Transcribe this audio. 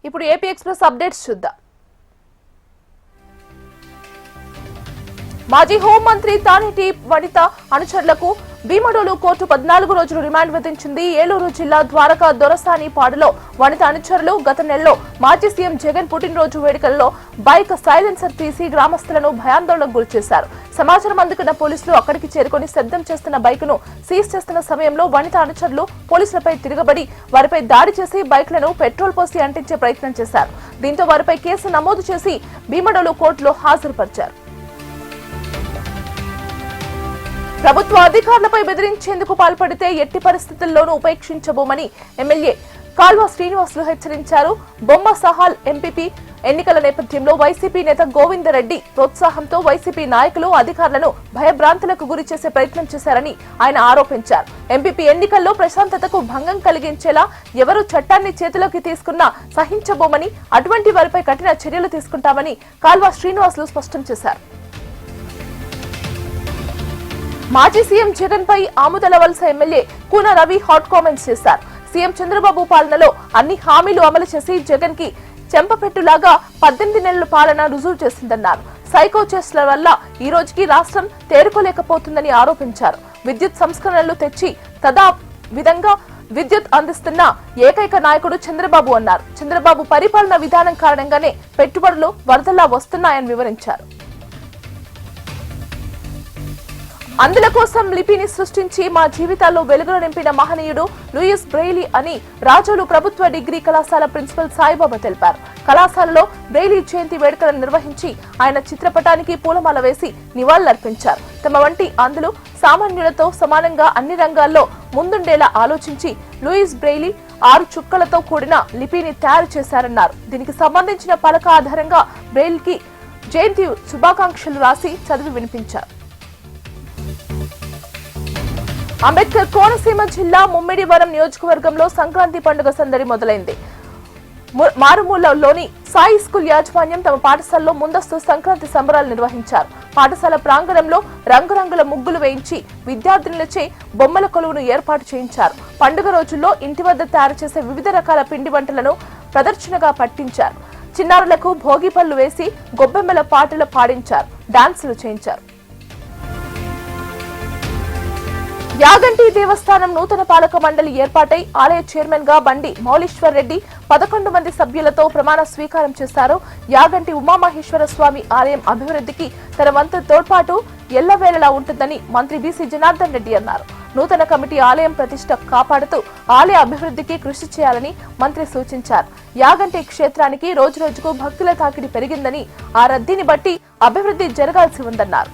ఇప్పుడు AP express updates చూద్దాం. మాజీ హోంమంత్రి తానేటి వనిత అనుచరులకు భీమడోలు కోర్టు 14 రోజులు రిమాండ్ విధించింది. ఏలూరు జిల్లా ద్వారకా దొరసాని పాడులో వనిత అనుచరులు గత నెలలో మాజీ సీఎం జగన్ పుట్టినరోజు వేడుకల్లో బైక్ సైలెన్సర్ తీసి గ్రామస్తులను భయాందోళనకు గురిచేశారు. సమాచారం అందుకున్న పోలీసులు అక్కడికి చేరుకుని సిద్ధం చేస్తున్న బైక్ ను సీజ్ చేస్తున్న సమయంలో వనిత అనుచరులు పోలీసులపై తిరగబడి వారిపై దాడి చేసి బైక్లను పెట్రోల్ పోసి అంటించే ప్రయత్నం చేశారు. దీంతో వారిపై కేసు నమోదు చేసి భీమడోలు కోర్టులో హాజరుపరిచారు. ప్రభుత్వ అధికారులపై బెదిరించేందుకు పాల్పడితే ఎట్టి పరిస్థితుల్లోనూ ఉపేక్షించబోమని ఎమ్మెల్యే కాల్వ శ్రీనివాసులు హెచ్చరించారు. బొమ్మ సహాల్ ఎంపీపీ ఎన్నికల నేపథ్యంలో వైసీపీ నేత గోవిందరెడ్డి ప్రోత్సాహంతో వైసీపీ నాయకులు అధికారులను భయభ్రాంతులకు గురి చేసే ప్రయత్నం చేశారని ఆయన ఆరోపించారు. ఎంపీపీ ఎన్నికల్లో ప్రశాంతతకు భంగం కలిగించేలా ఎవరు చట్టాన్ని చేతిలోకి తీసుకున్నా సహించబోమని, అటువంటి వారిపై కఠిన చర్యలు తీసుకుంటామని కాల్వ శ్రీనివాసులు స్పష్టం చేశారు. మాజీ సీఎం జగన్ పై ఆముదల వలస MLA Koona Ravi hot comments చేశారు. సీఎం చంద్రబాబు పాలనలో అన్ని హామీలు అమలు చేసి జగన్ కి చెంపపెట్టులాగా 18 నెలల పాలన రుజువు చేసిందన్నారు. సైకో చేష్టల వల్ల ఈ రోజుకి రాష్ట్రం తేరుకోలేకపోతుందని ఆరోపించారు. విద్యుత్ సంస్కరణలు తెచ్చి తదా విధంగా విద్యుత్ అందిస్తున్న ఏకైక నాయకుడు చంద్రబాబు అన్నారు. చంద్రబాబు పరిపాలన విధానం కారణంగానే పెట్టుబడులు వరదలా వస్తున్నాయని వివరించారు. అందుల కోసం లిపిని సృష్టించి మా జీవితాల్లో వెలుగులు నింపిన మహనీయుడు లూయిస్ బ్రెయిలీ అని రాజోలు ప్రభుత్వ డిగ్రీ కళాశాల ప్రిన్సిపల్ సాయిబాబా తెలిపారు. కళాశాలలో బ్రెయిలీ జయంతి వేడుకలను నిర్వహించి ఆయన చిత్రపటానికి పూలమాల వేసి నివాళులర్పించారు. తమ వంటి అందులు సామాన్యులతో సమానంగా అన్ని రంగాల్లో ముందుండేలా ఆలోచించి లూయిస్ బ్రెయిలీ 6 చుక్కలతో కూడిన లిపిని తయారు చేశారన్నారు. దీనికి సంబంధించిన పలక ఆధారంగా బ్రెయిలీకి జయంతి శుభాకాంక్షలు రాసి చదివి వినిపించారు. అంబేద్కర్ కోనసీమ జిల్లా ముమ్మిడివరం నియోజకవర్గంలో సంక్రాంతి పండుగ సందడి మొదలైంది. మారుమూలలోని సాయి స్కూల్ యాజమాన్యం తమ పాఠశాలలో ముందస్తు సంక్రాంతి సంబరాలు నిర్వహించారు. పాఠశాల ప్రాంగణంలో రంగురంగుల ముగ్గులు వేయించి విద్యార్థినులచే బొమ్మల కొలువును ఏర్పాటు చేయించారు. పండుగ రోజుల్లో ఇంటి వద్ద తయారు చేసే వివిధ రకాల పిండి వంటలను ప్రదర్శనగా పట్టించారు. చిన్నారులకు భోగి పళ్ళు వేసి గొబ్బెమ్మల పాటలు పాడించారు, డాన్సులు చేయించారు. యాగంటి దేవస్థానం నూతన పాలక మండలి ఏర్పాటై ఆలయ చైర్మన్ గా బండి మౌలీశ్వర్ రెడ్డి 11 మంది సభ్యులతో ప్రమాణ స్వీకారం చేశారు. యాగంటి ఉమామహేశ్వర స్వామి ఆలయం అభివృద్ధికి తన వంతు తోడ్పాటు ఎల్లవేళలా ఉంటుందని మంత్రి బీసీ జనార్దన్ రెడ్డి అన్నారు. నూతన కమిటీ ఆలయం ప్రతిష్ట కాపాడుతూ ఆలయ అభివృద్ధికి కృషి చేయాలని మంత్రి సూచించారు. యాగంటి క్షేత్రానికి రోజురోజుకు భక్తుల తాకిడి పెరిగిందని, ఆ రద్దీని బట్టి అభివృద్ధి జరగాల్సి ఉందన్నారు.